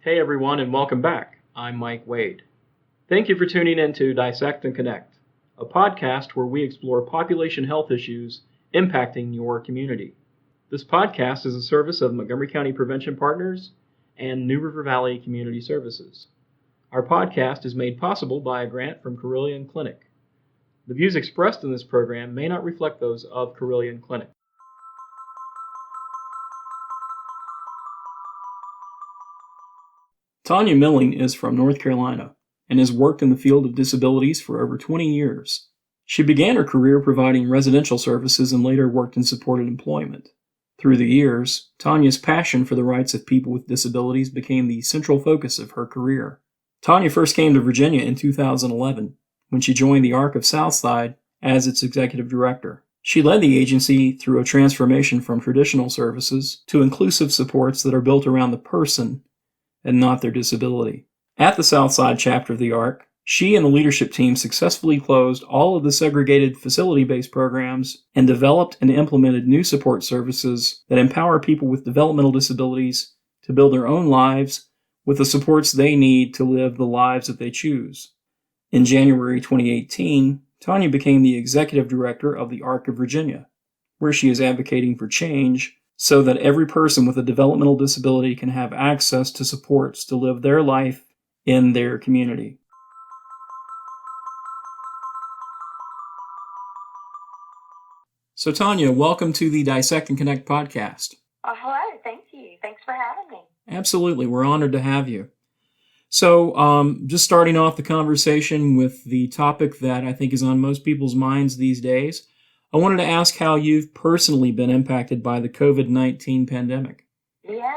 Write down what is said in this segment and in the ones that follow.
Hey everyone, and welcome back. I'm Mike Wade. Thank you for tuning in to Dissect and Connect, a podcast where we explore population health issues impacting your community. This podcast is a service of Montgomery County Prevention Partners and New River Valley Community Services. Our podcast is made possible by a grant from Carilion Clinic. The views expressed in this program may not reflect those of Carilion Clinic. Tonya Milling is from North Carolina and has worked in the field of disabilities for over 20 years. She began her career providing residential services and later worked in supported employment. Through the years, Tonya's passion for the rights of people with disabilities became the central focus of her career. Tonya first came to Virginia in 2011 when she joined the ARC of Southside as its executive director. She led the agency through a transformation from traditional services to inclusive supports that are built around the person and not their disability. At the Southside chapter of the ARC, she and the leadership team successfully closed all of the segregated facility-based programs and developed and implemented new support services that empower people with developmental disabilities to build their own lives with the supports they need to live the lives that they choose. In January 2018, Tonya became the executive director of the ARC of Virginia, where she is advocating for change so that every person with a developmental disability can have access to supports to live their life in their community. So Tonya, welcome to the Dissect and Connect podcast. Hello, thank you. Thanks for having me. Absolutely, we're honored to have you. So just starting off the conversation with the topic that I think is on most people's minds these days, I wanted to ask how you've personally been impacted by the COVID-19 pandemic. Yeah,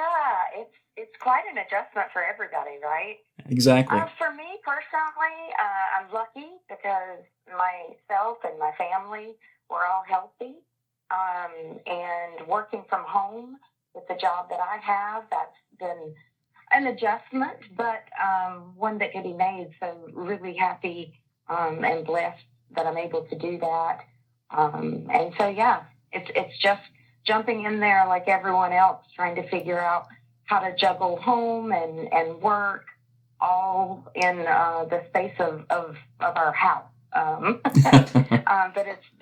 it's quite an adjustment for everybody, right? Exactly. For me personally, I'm lucky because myself and my family were all healthy, and working from home with the job that I have, that's been an adjustment, but one that can be made. So really happy and blessed that I'm able to do that. And so, yeah, it's just jumping in there like everyone else, trying to figure out how to juggle home and work all in the space of our house. But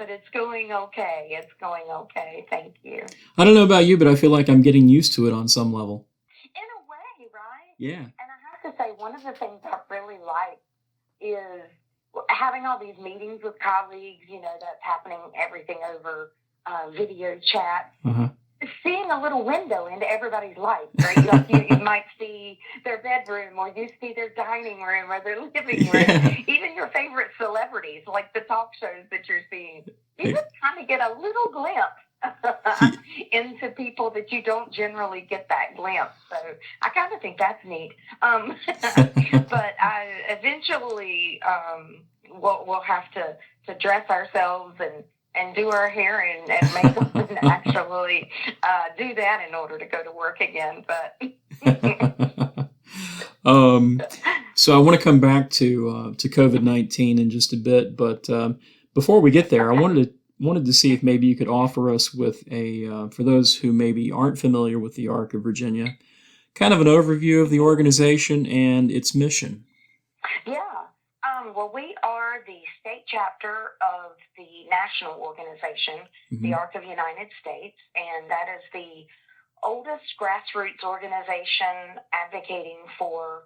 it's going okay. It's going okay. Thank you. I don't know about you, but I feel like I'm getting used to it on some level. In a way, right? Yeah. And I have to say, one of the things I really like is having all these meetings with colleagues, that's happening everything over video chat. Uh-huh. Seeing a little window into everybody's life, right? Like you might see their bedroom, or you see their dining room, or their living room. Yeah. Even your favorite celebrities, like the talk shows that you're seeing. You just kind of get a little glimpse into people that you don't generally get that glimpse. So I kind of think that's neat. But eventually we'll have to dress ourselves and do our hair and makeup and actually do that in order to go to work again. But so I want to come back to COVID-19 in just a bit, but before we get there, I wanted to see if maybe you could offer us with for those who maybe aren't familiar with the ARC of Virginia, kind of an overview of the organization and its mission. Yeah. Well, we are the state chapter of the national organization, Mm-hmm. the ARC of the United States, and that is the oldest grassroots organization advocating for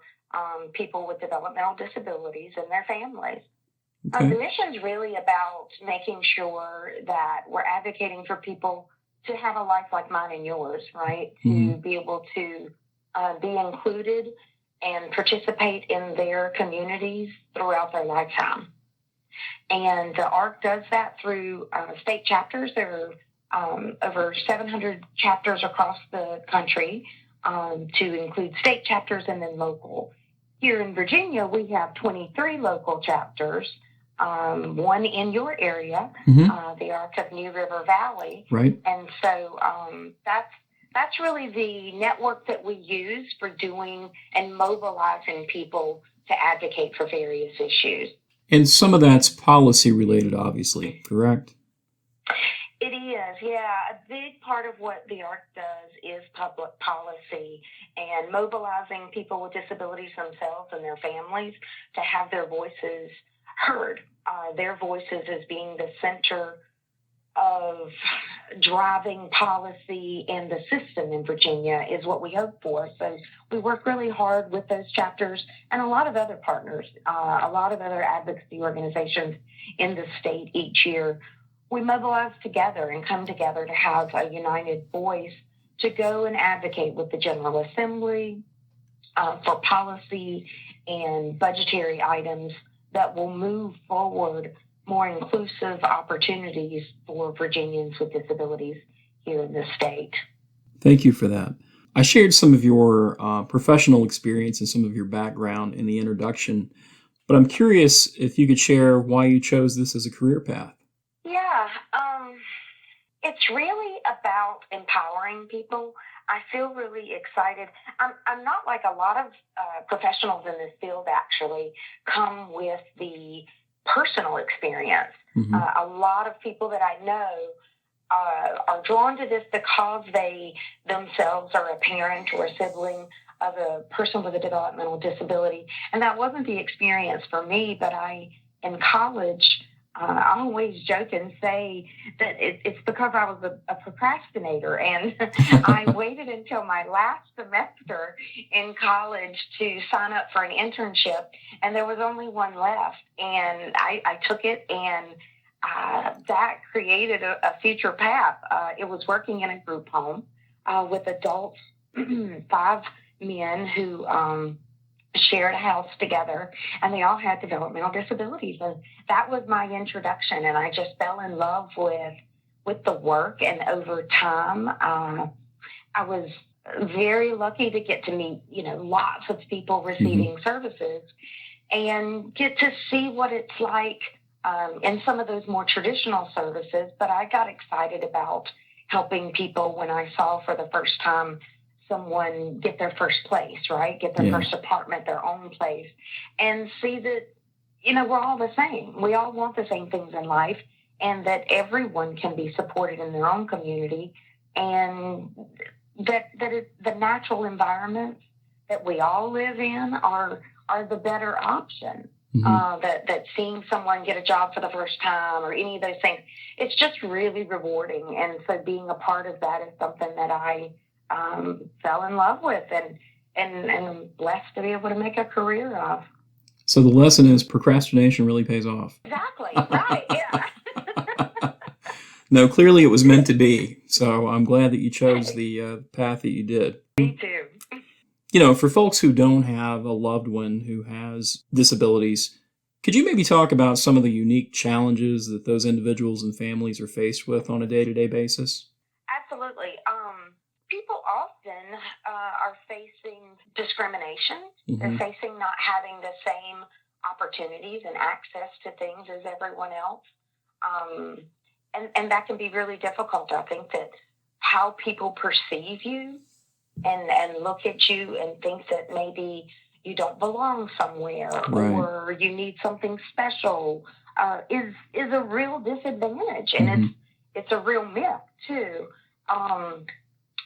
people with developmental disabilities and their families. Okay. The mission is really about making sure that we're advocating for people to have a life like mine and yours, right? Mm-hmm. To be able to be included and participate in their communities throughout their lifetime. And the ARC does that through state chapters. There are over 700 chapters across the country, to include state chapters and then local. Here in Virginia, we have 23 local chapters, one in your area, Mm-hmm. the ARC of New River Valley. Right. And so that's really the network that we use for doing and mobilizing people to advocate for various issues. And some of that's policy related, obviously, correct? It is, yeah. A big part of what the ARC does is public policy and mobilizing people with disabilities themselves and their families to have their voices heard. Their voices as being the center of driving policy and the system in Virginia is what we hope for. So we work really hard with those chapters and a lot of other partners, a lot of other advocacy organizations in the state each year. We mobilize together and come together to have a united voice to go and advocate with the General Assembly for policy and budgetary items that will move forward more inclusive opportunities for Virginians with disabilities here in the state. Thank you for that. I shared some of your professional experience and some of your background in the introduction, but I'm curious if you could share why you chose this as a career path. Yeah, it's really about empowering people. I feel really excited. I'm not like a lot of professionals in this field actually come with the personal experience. Mm-hmm. A lot of people that I know are drawn to this because they themselves are a parent or a sibling of a person with a developmental disability. And that wasn't the experience for me, but in college, I always joke and say that it's because I was a procrastinator, and I waited until my last semester in college to sign up for an internship, and there was only one left, and I took it, and that created a future path. It was working in a group home with adults, 5 men who shared a house together, and they all had developmental disabilities. And that was my introduction, and I just fell in love with the work. And over time, I was very lucky to get to meet, lots of people receiving services and get to see what it's like in some of those more traditional services. But I got excited about helping people when I saw for the first time someone get their first place, right? Get their first apartment, their own place, and see that, we're all the same. We all want the same things in life, and that everyone can be supported in their own community, and that the natural environments that we all live in are the better option. That seeing someone get a job for the first time or any of those things, it's just really rewarding. And so being a part of that is something that I fell in love with and I'm blessed to be able to make a career of. So the lesson is procrastination really pays off. Exactly, right, yeah. No, clearly it was meant to be. So I'm glad that you chose the path that you did. Me too. For folks who don't have a loved one who has disabilities, could you maybe talk about some of the unique challenges that those individuals and families are faced with on a day-to-day basis? Absolutely. People often are facing discrimination. They're facing not having the same opportunities and access to things as everyone else. And that can be really difficult. I think that how people perceive you and look at you and think that maybe you don't belong somewhere, right, or you need something special is a real disadvantage. And it's a real myth too.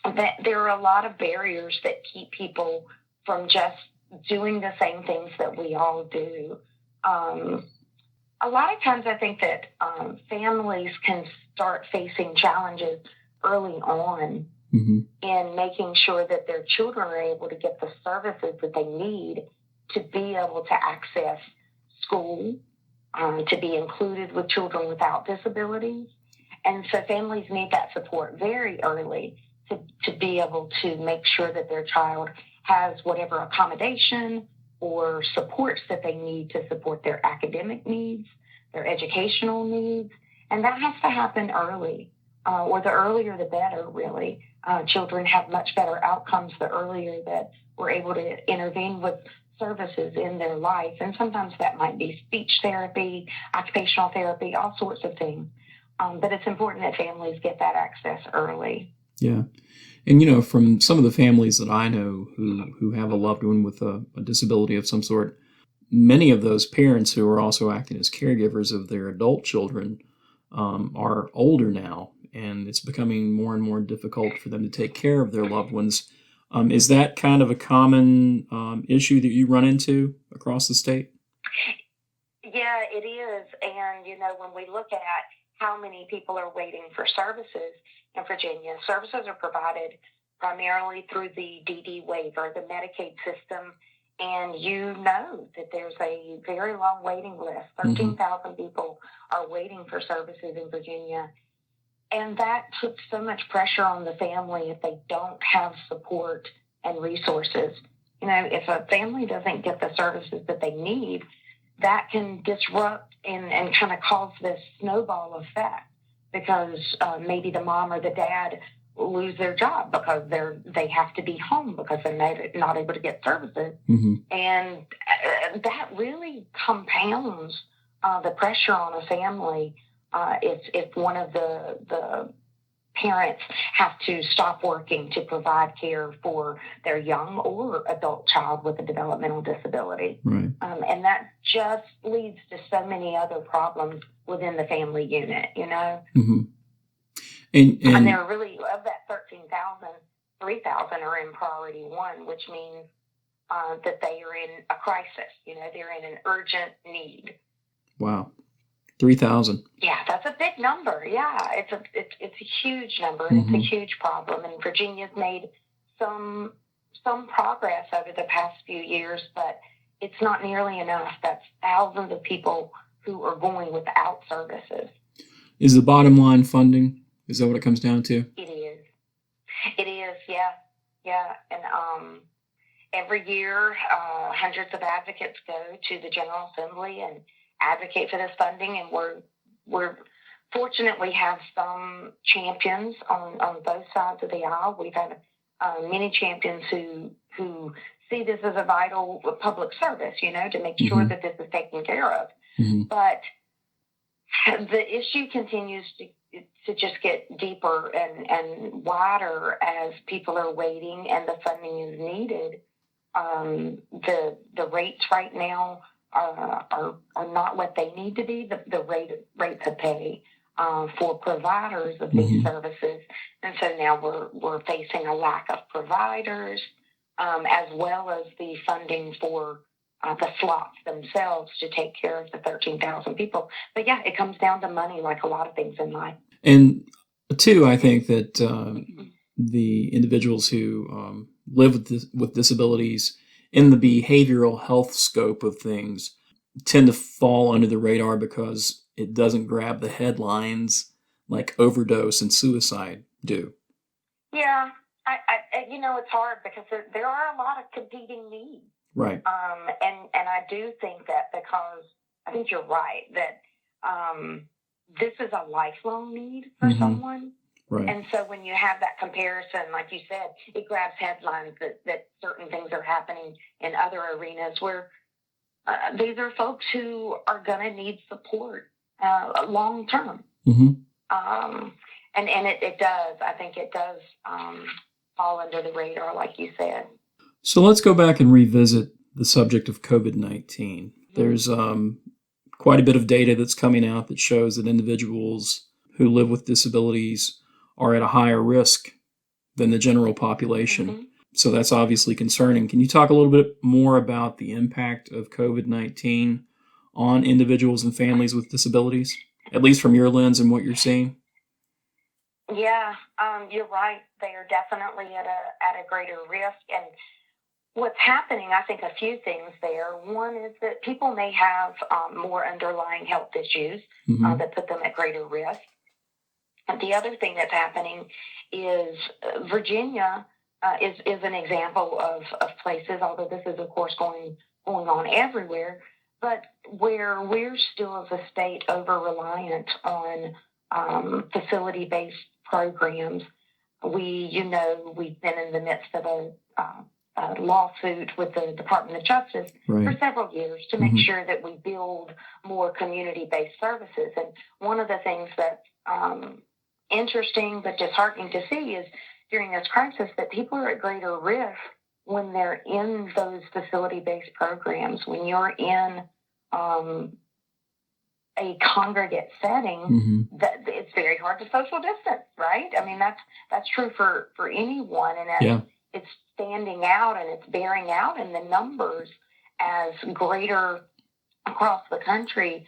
That there are a lot of barriers that keep people from just doing the same things that we all do. A lot of times I think that families can start facing challenges early on in making sure that their children are able to get the services that they need to be able to access school, to be included with children without disabilities. And so families need that support very early to be able to make sure that their child has whatever accommodation or supports that they need to support their academic needs, their educational needs. And that has to happen early, or the earlier the better, really. Children have much better outcomes the earlier that we're able to intervene with services in their life. And sometimes that might be speech therapy, occupational therapy, all sorts of things. But it's important that families get that access early. Yeah. And, from some of the families that I know who have a loved one with a disability of some sort, many of those parents who are also acting as caregivers of their adult children are older now. and it's becoming more and more difficult for them to take care of their loved ones. Is that kind of a common issue that you run into across the state? Yeah, it is. And, when we look at how many people are waiting for services in Virginia, services are provided primarily through the DD waiver, the Medicaid system. And that there's a very long waiting list. 13,000 people are waiting for services in Virginia. And that puts so much pressure on the family if they don't have support and resources. If a family doesn't get the services that they need, that can disrupt and kind of cause this snowball effect because maybe the mom or the dad lose their job because they have to be home because they're not able to get services. And that really compounds the pressure on a family if one of the parents have to stop working to provide care for their young or adult child with a developmental disability. Right. And that just leads to so many other problems within the family unit, And there are really, of that 13,000, 3,000 are in priority one, which means that they are in a crisis. They're in an urgent need. Wow. 3,000. Yeah, that's a big number. Yeah, it's a huge number, and it's a huge problem. And Virginia's made some progress over the past few years, but it's not nearly enough. That's thousands of people who are going without services. Is the bottom line funding? Is that what it comes down to? It is. It is. Yeah. And every year, hundreds of advocates go to the General Assembly and advocate for this funding, and we're fortunate we have some champions on both sides of the aisle. We've had many champions who see this as a vital public service, to make sure that this is taken care of. But the issue continues to just get deeper and wider as people are waiting and the funding is needed. The rates right now are not what they need to be. The rates of pay for providers of these services, and so now we're facing a lack of providers, as well as the funding for the slots themselves to take care of the 13,000 people. But yeah, it comes down to money, like a lot of things in life. And two, I think that the individuals who live with disabilities in the behavioral health scope of things tend to fall under the radar because it doesn't grab the headlines like overdose and suicide do. Yeah, I it's hard because there are a lot of competing needs. Right. And I do think that because I think you're right that this is a lifelong need for someone. Right. And so when you have that comparison, like you said, it grabs headlines that certain things are happening in other arenas where these are folks who are going to need support long term. And it does. I think it does fall under the radar, like you said. So let's go back and revisit the subject of COVID-19. There's quite a bit of data that's coming out that shows that individuals who live with disabilities are at a higher risk than the general population. So that's obviously concerning. Can you talk a little bit more about the impact of COVID-19 on individuals and families with disabilities, at least from your lens and what you're seeing? Yeah, you're right. They are definitely at a greater risk. And what's happening, I think a few things there. One is that people may have more underlying health issues that put them at greater risk. And the other thing that's happening is Virginia is an example of places, although this is, of course, going on everywhere, but where we're still as a state over-reliant on facility-based programs. We've been in the midst of a lawsuit with the Department of Justice for several years to make sure that we build more community-based services. And one of the things that's interesting but disheartening to see is during this crisis that people are at greater risk when they're in those facility-based programs. When you're in a congregate setting, Mm-hmm. that it's very hard to social distance, right? I mean, that's true for anyone, and Yeah. it's standing out and it's bearing out in the numbers as greater across the country,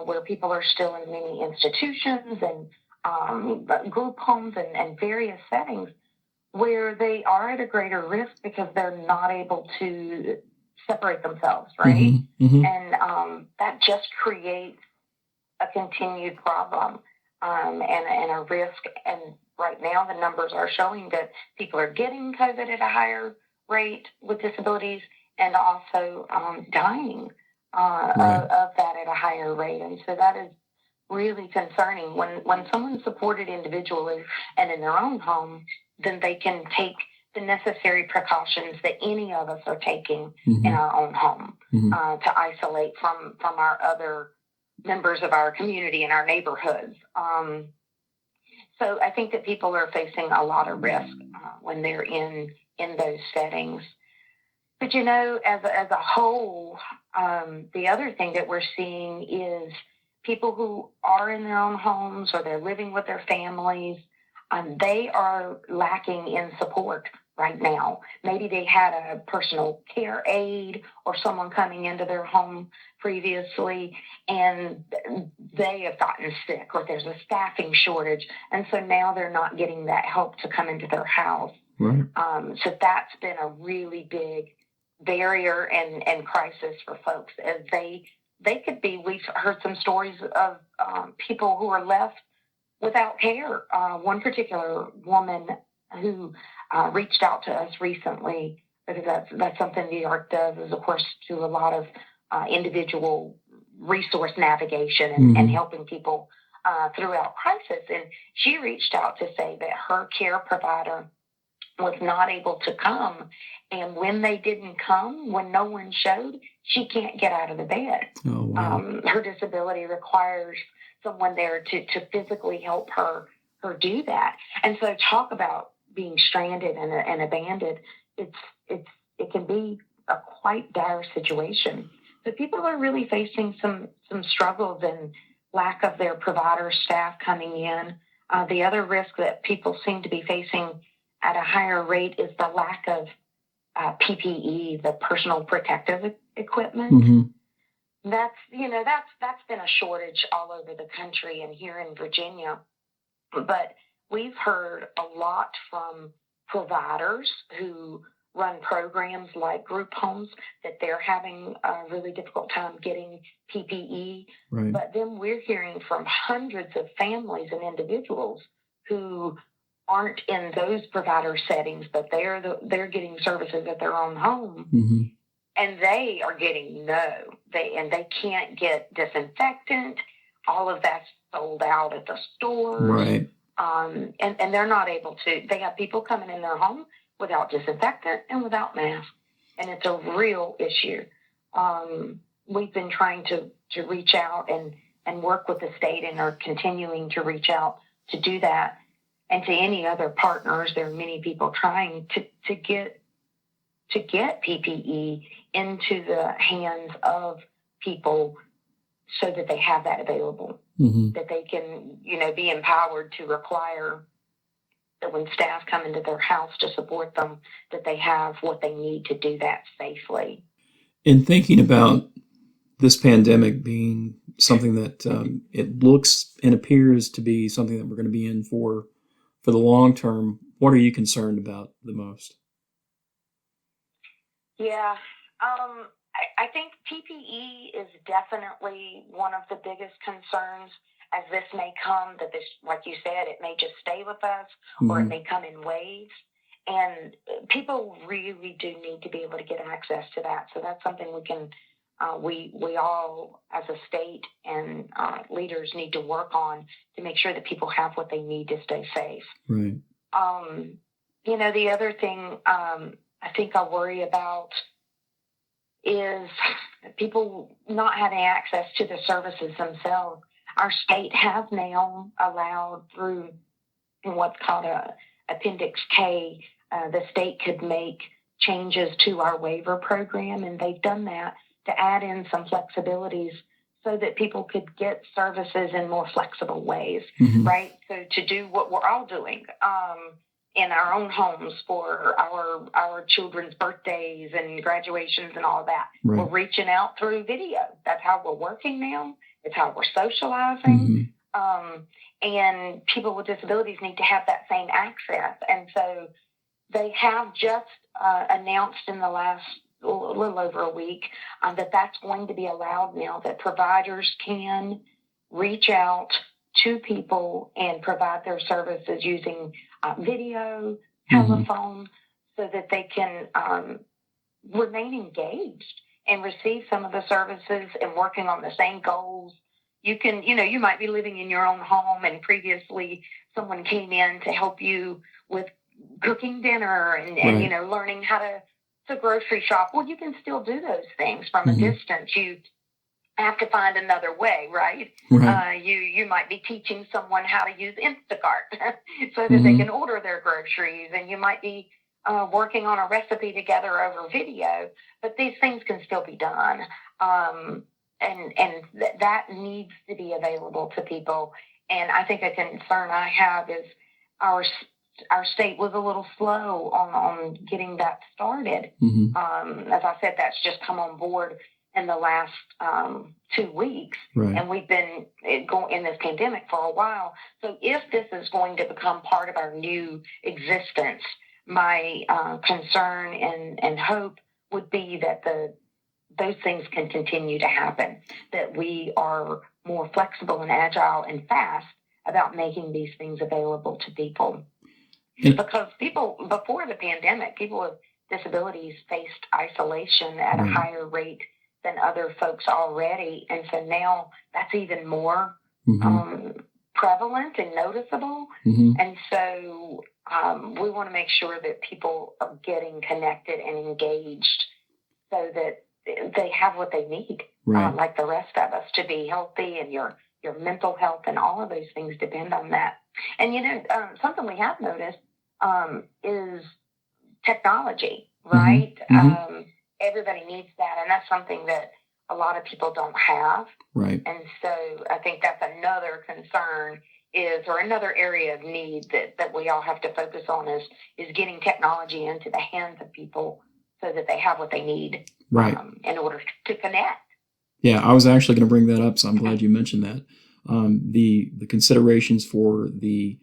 where people are still in many institutions and group homes and various settings where they are at a greater risk because they're not able to separate themselves, right? Mm-hmm. Mm-hmm. And that just creates a continued problem, and a risk. And right now, the numbers are showing that people are getting COVID at a higher rate with disabilities and also dying of that at a higher rate. And so that is really concerning. When someone's supported individually and in their own home, then they can take the necessary precautions that any of us are taking in our own home, to isolate from our other members of our community and our neighborhoods. So I think that people are facing a lot of risk when they're in those settings. But as a whole, the other thing that we're seeing is people who are in their own homes or they're living with their families, they are lacking in support right now. Maybe they had a personal care aide or someone coming into their home previously, and they have gotten sick, or there's a staffing shortage, and so now they're not getting that help to come into their house. Right. So that's been a really big barrier and crisis for folks, as they could be. We've heard some stories of people who are left without care. One particular woman who reached out to us recently, because that's something New York does, is of course do a lot of individual resource navigation and helping people throughout crisis. And she reached out to say that her care provider was not able to come, and when they didn't come, when no one showed, she can't get out of the bed. Oh, wow. Her disability requires someone there to physically help her do that. And so talk about being stranded and abandoned. It can be a quite dire situation. So people are really facing some struggles and lack of their provider staff coming in. The other risk that people seem to be facing at a higher rate is the lack of PPE, the personal protective equipment. Mm-hmm. That's been a shortage all over the country and here in Virginia. But we've heard a lot from providers who run programs like group homes that they're having a really difficult time getting PPE. Right. But then we're hearing from hundreds of families and individuals who aren't in those provider settings, but they're getting services at their own home. Mm-hmm. And they are getting they can't get disinfectant. All of that's sold out at the stores. Right. And they're not able to. They have people coming in their home without disinfectant and without masks, and it's a real issue. We've been trying to reach out and work with the state, and are continuing to reach out to do that. And to any other partners, there are many people trying to get PPE into the hands of people so that they have that available, that they can, be empowered to require that when staff come into their house to support them, that they have what they need to do that safely. In thinking about this pandemic being something that it looks and appears to be something that we're going to be in for the long term, what are you concerned about the most? Yeah, I think PPE is definitely one of the biggest concerns, as this may come, that this, like you said, it may just stay with us, or it may come in waves. And people really do need to be able to get access to that. So that's something we can, we all as a state and leaders need to work on to make sure that people have what they need to stay safe. Right. The other thing I think I worry about is people not having access to the services themselves. Our state has now allowed, through what's called a Appendix K, the state could make changes to our waiver program, and they've done that to add in some flexibilities so that people could get services in more flexible ways, Mm-hmm. right? So to do what we're all doing in our own homes for our children's birthdays and graduations and all that. Right. We're reaching out through video. That's how we're working now. It's how we're socializing. Mm-hmm. And people with disabilities need to have that same access. And so they have just announced in the last a little over a week that that's going to be allowed now, that providers can reach out to people and provide their services using video, telephone, so that they can remain engaged and receive some of the services and working on the same goals. You can, you might be living in your own home and previously someone came in to help you with cooking dinner and Right. learning how to grocery shop. Well, you can still do those things from a distance. You have to find another way, right? Right. You might be teaching someone how to use Instacart so that they can order their groceries, and you might be working on a recipe together over video, but these things can still be done. That needs to be available to people. And I think a concern I have is our state was a little slow on getting that started. As I said, that's just come on board in the last 2 weeks, right. And we've been going in this pandemic for a while. So if this is going to become part of our new existence, my concern and hope would be that those things can continue to happen, that we are more flexible and agile and fast about making these things available to people. Because people, before the pandemic, people with disabilities faced isolation at a higher rate than other folks already. And so now that's even more prevalent and noticeable. And so we want to make sure that people are getting connected and engaged so that they have what they need, like the rest of us, to be healthy, and your mental health and all of those things depend on that. And, something we have noticed is technology, right? Everybody needs that, and that's something that a lot of people don't have. Right. And so I think that's another concern or another area of need that we all have to focus on is getting technology into the hands of people so that they have what they need in order to connect. Yeah, I was actually going to bring that up, so I'm glad you mentioned that. The considerations for the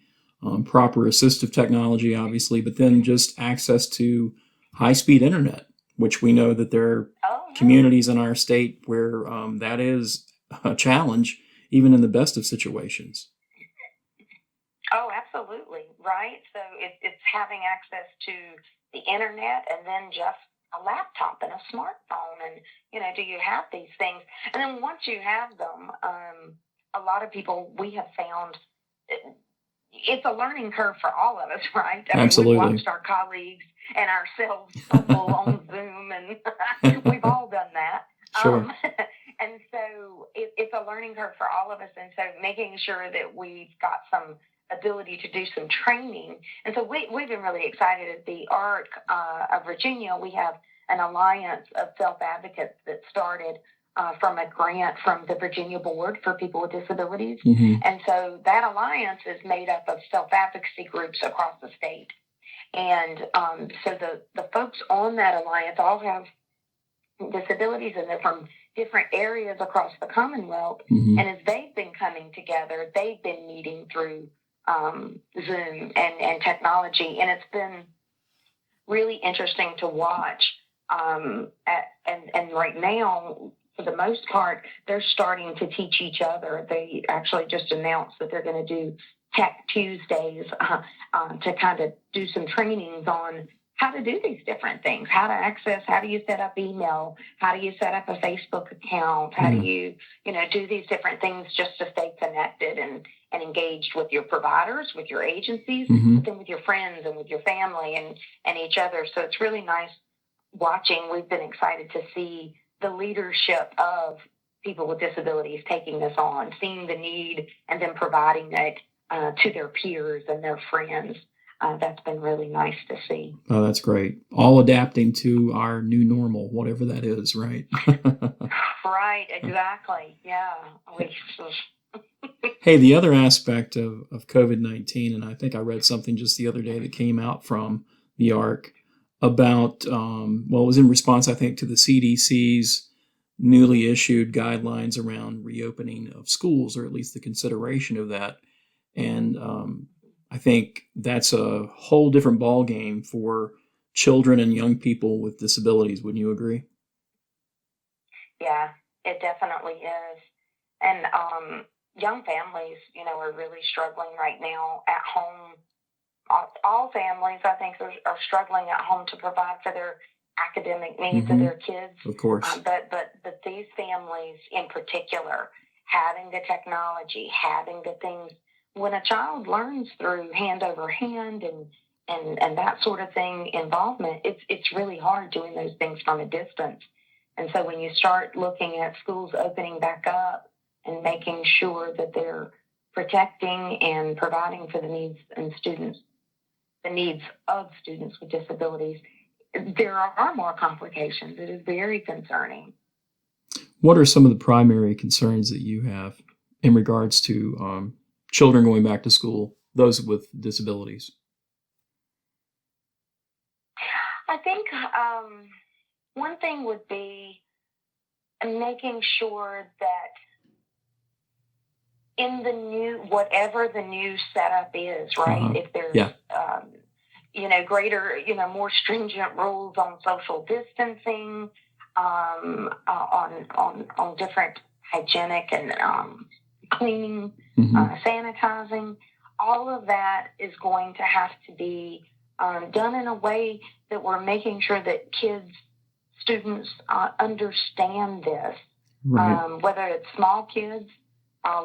proper assistive technology, obviously, but then just access to high-speed internet, which we know that there are communities in our state where that is a challenge, even in the best of situations. Oh, absolutely, right? So it's having access to the internet and then just a laptop and a smartphone, and do you have these things? And then once you have them, a lot of people, we have found it's a learning curve for all of us, right? I Absolutely. mean, we've watched our colleagues and ourselves stumble on Zoom, and we've all done that. Sure. And so it's a learning curve for all of us, and so making sure that we've got some ability to do some training. And so we've been really excited at the ARC of Virginia. We have an alliance of self-advocates that started from a grant from the Virginia Board for People with Disabilities. And so that alliance is made up of self-advocacy groups across the state. And so the folks on that alliance all have disabilities, and they're from different areas across the Commonwealth. And as they've been coming together, they've been meeting through Zoom and technology, and it's been really interesting to watch. And right now, for the most part, they're starting to teach each other. They actually just announced that they're going to do Tech Tuesdays to kind of do some trainings on how to do these different things, how to access, how do you set up email, how do you set up a Facebook account, how do you, do these different things just to stay connected and engaged with your providers, with your agencies, but then with your friends and with your family and each other. So it's really nice watching. We've been excited to see the leadership of people with disabilities taking this on, seeing the need, and then providing it to their peers and their friends. That's been really nice to see. Oh, that's great. All adapting to our new normal, whatever that is, right? Right, exactly. Yeah. Hey, the other aspect of COVID-19, and I think I read something just the other day that came out from the ARC about, well, it was in response, I think, to the CDC's newly issued guidelines around reopening of schools, or at least the consideration of that. And I think that's a whole different ballgame for children and young people with disabilities. Wouldn't you agree? Yeah, it definitely is. And young families, are really struggling right now at home. All families, I think, are struggling at home to provide for their academic needs of their kids. Of course. But these families in particular, having the technology, having the things, when a child learns through hand over hand and that sort of thing, involvement, it's really hard doing those things from a distance. And so when you start looking at schools opening back up and making sure that they're protecting and providing for the needs of students with disabilities, there are more complications. It is very concerning. What are some of the primary concerns that you have in regards to children going back to school, those with disabilities? I think one thing would be making sure that in whatever the new setup is, right? If there's, greater, more stringent rules on social distancing, on different hygienic and cleaning, sanitizing, all of that is going to have to be done in a way that we're making sure that students understand this, whether it's small kids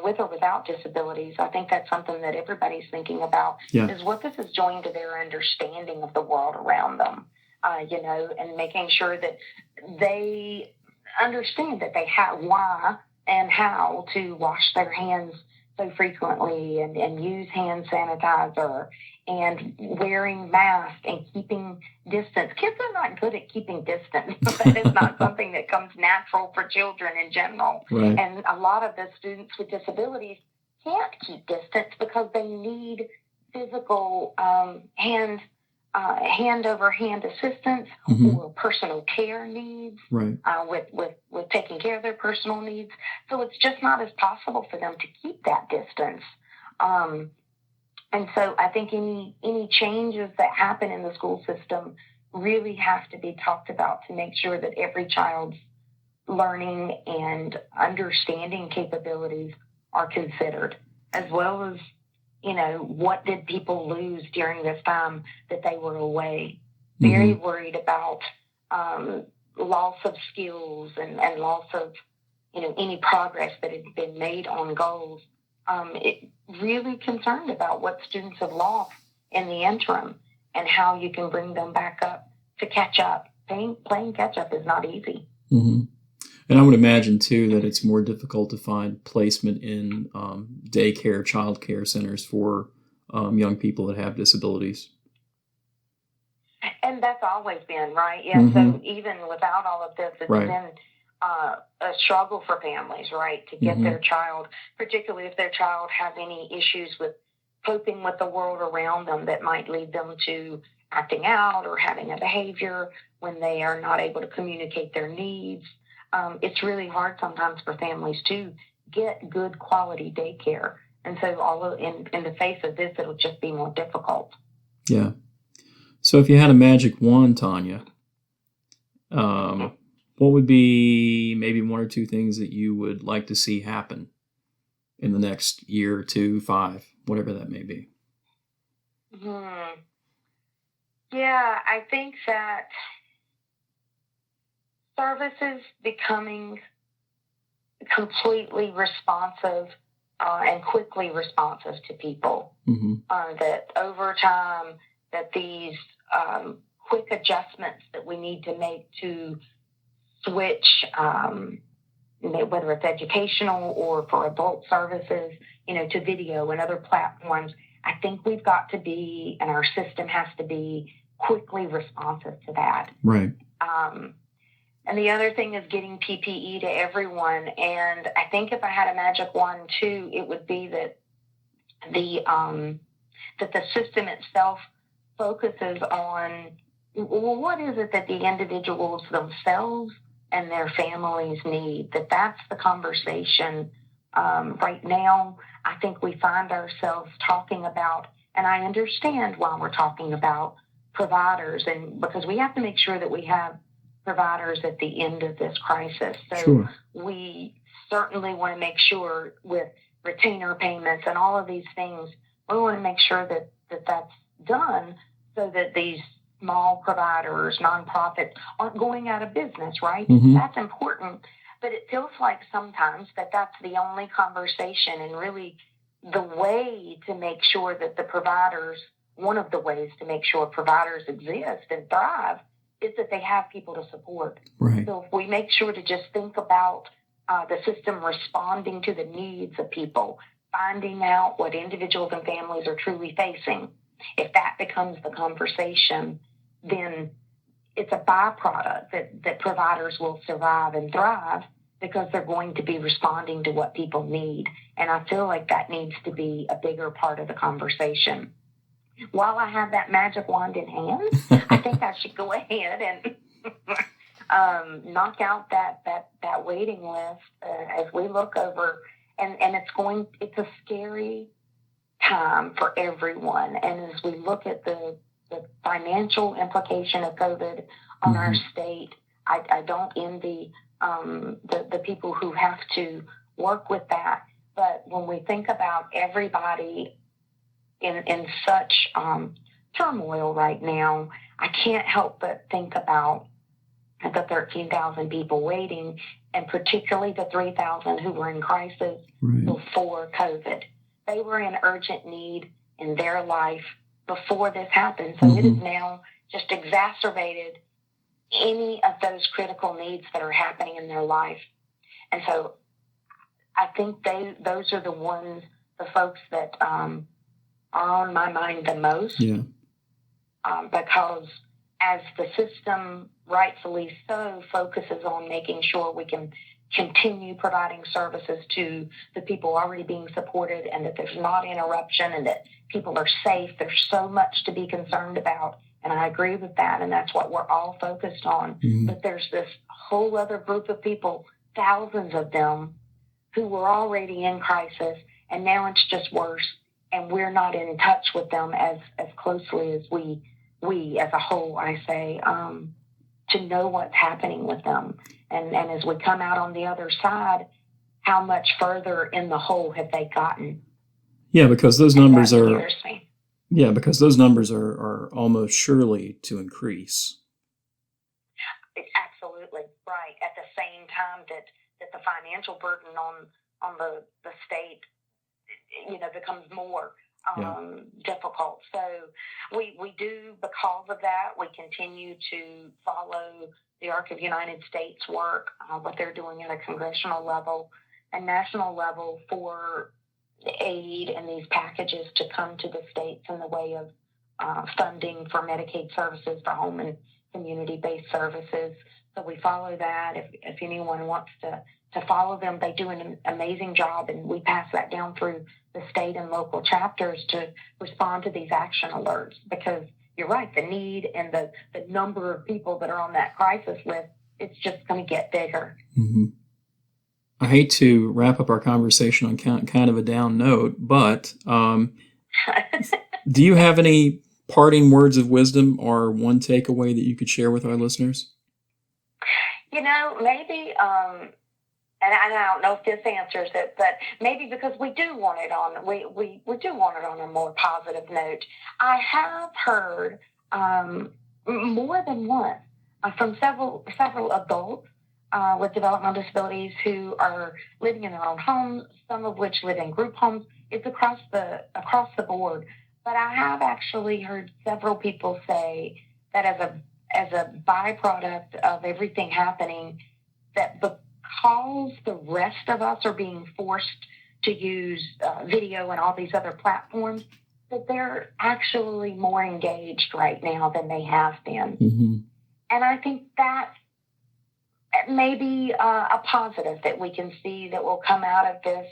with or without disabilities. I think that's something that everybody's thinking about, is what this is doing to their understanding of the world around them, and making sure that they understand that they have why and how to wash their hands so frequently and use hand sanitizer and wearing masks and keeping distance. Kids are not good at keeping distance. That is not something that comes natural for children in general. Right. And a lot of the students with disabilities can't keep distance because they need physical hand over hand assistance or personal care needs with taking care of their personal needs. So it's just not as possible for them to keep that distance. And so I think any changes that happen in the school system really have to be talked about to make sure that every child's learning and understanding capabilities are considered, as well as, what did people lose during this time that they were away? Very worried about loss of skills and loss of, any progress that had been made on goals. It really concerned about what students have lost in the interim and how you can bring them back up to catch up. Playing catch up is not easy. And I would imagine, too, that it's more difficult to find placement in daycare, child care centers for young people that have disabilities. And that's always been, right? Yeah, so even without all of this, it's been a struggle for families, right, to get their child, particularly if their child has any issues with coping with the world around them that might lead them to acting out or having a behavior when they are not able to communicate their needs. It's really hard sometimes for families to get good quality daycare. And so in the face of this, it'll just be more difficult. Yeah. So if you had a magic wand, Tonya, what would be maybe one or two things that you would like to see happen in the next year, 2, 5, whatever that may be? Yeah, I think that services becoming completely responsive and quickly responsive to people. That over time, that these quick adjustments that we need to make to switch, whether it's educational or for adult services, to video and other platforms, I think we've got to be, and our system has to be quickly responsive to that. Right. And the other thing is getting PPE to everyone. And I think if I had a magic wand too, it would be that the system itself focuses on, well, what is it that the individuals themselves and their families need. That's the conversation. Right now, I think we find ourselves talking about, and I understand why we're talking about providers, and because we have to make sure that we have providers at the end of this crisis. So Sure. we certainly want to make sure with retainer payments and all of these things, we want to make sure that that's done so that these small providers, nonprofits, aren't going out of business, right? Mm-hmm. That's important. But it feels like sometimes that's the only conversation, and really the way to make sure that the providers, one of the ways to make sure providers exist and thrive is that they have people to support. Right. So if we make sure to just think about the system responding to the needs of people, finding out what individuals and families are truly facing, if that becomes the conversation, then it's a byproduct that providers will survive and thrive because they're going to be responding to what people need. And I feel like that needs to be a bigger part of the conversation. While I have that magic wand in hand, I think I should go ahead and knock out that waiting list as we look over. And it's a scary time for everyone. And as we look at the financial implication of COVID on our state, I don't envy the people who have to work with that. But when we think about everybody in such turmoil right now, I can't help but think about the 13,000 people waiting, and particularly the 3,000 who were in crisis before COVID. They were in urgent need in their life before this happened. So it has now just exacerbated any of those critical needs that are happening in their life. And so I think those are the folks that are on my mind the most. Yeah. Because as the system, rightfully so, focuses on making sure we can continue providing services to the people already being supported, and that there's not interruption, and that people are safe. There's so much to be concerned about, and I agree with that, and that's what we're all focused on. But there's this whole other group of people, thousands of them, who were already in crisis, and now it's just worse, and we're not in touch with them as closely as we as a whole, I say, to know what's happening with them. And as we come out on the other side, how much further in the hole have they gotten? Yeah, because those numbers are me. Almost surely to increase. Absolutely right. At the same time that the financial burden on the state, becomes more difficult. So we do, because of that, we continue to follow the Arc of United States work, what they're doing at a congressional level and national level for aid and these packages to come to the states in the way of funding for Medicaid services, for home and community-based services. So we follow that. If anyone wants to follow them, they do an amazing job, and we pass that down through the state and local chapters to respond to these action alerts, because you're right, the need and the number of people that are on that crisis list, it's just going to get bigger. I hate to wrap up our conversation on kind of a down note, but do you have any parting words of wisdom or one takeaway that you could share with our listeners? Maybe, and I don't know if this answers it, but maybe because we do want it on, we do want it on a more positive note. I have heard more than once from several adults with developmental disabilities who are living in their own homes, some of which live in group homes. It's across the board. But I have actually heard several people say that as a byproduct of everything happening, that because the rest of us are being forced to use video and all these other platforms, that they're actually more engaged right now than they have been. And I think that's maybe a positive that we can see that will come out of this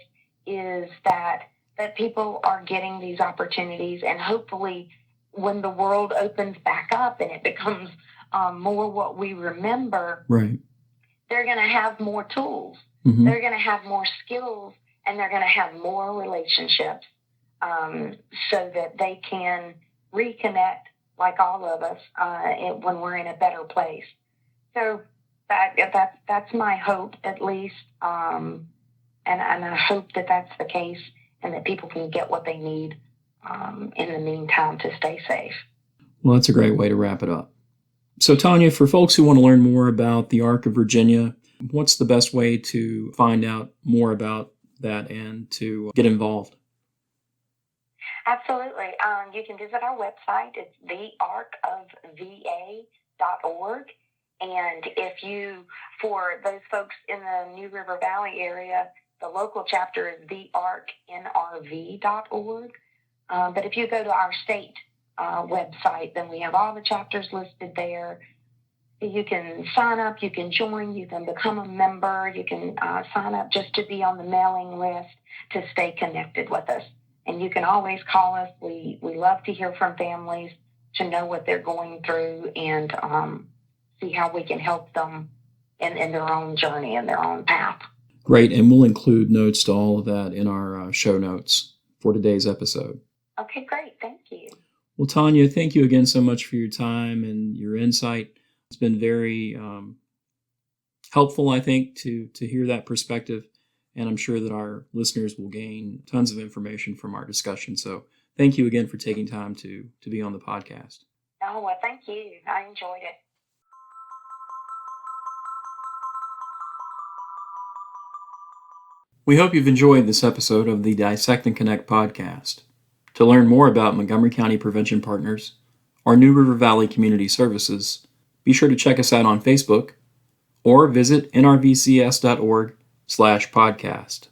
is that people are getting these opportunities, and hopefully when the world opens back up and it becomes more what we remember, right, they're going to have more tools. mm-hmm. They're going to have more skills, and they're going to have more relationships so that they can reconnect like all of us when we're in a better place. So that's my hope, at least, and I hope that that's the case, and that people can get what they need in the meantime to stay safe. Well, that's a great way to wrap it up. So, Tonya, for folks who want to learn more about the Arc of Virginia, what's the best way to find out more about that and to get involved? Absolutely. You can visit our website. It's thearcofva.org. And for those folks in the New River Valley area, the local chapter is thearcnrv.org. But if you go to our state website, then we have all the chapters listed there. You can sign up, you can join, you can become a member, you can sign up just to be on the mailing list to stay connected with us. And you can always call us. We love to hear from families, to know what they're going through, and see how we can help them in their own journey and their own path. Great, and we'll include notes to all of that in our show notes for today's episode. Okay, great. Thank you. Well, Tonya, thank you again so much for your time and your insight. It's been very helpful, I think, to hear that perspective, and I'm sure that our listeners will gain tons of information from our discussion. So thank you again for taking time to be on the podcast. Oh, well, thank you. I enjoyed it. We hope you've enjoyed this episode of the Dissect and Connect podcast. To learn more about Montgomery County Prevention Partners or New River Valley Community Services, be sure to check us out on Facebook or visit nrvcs.org/podcast.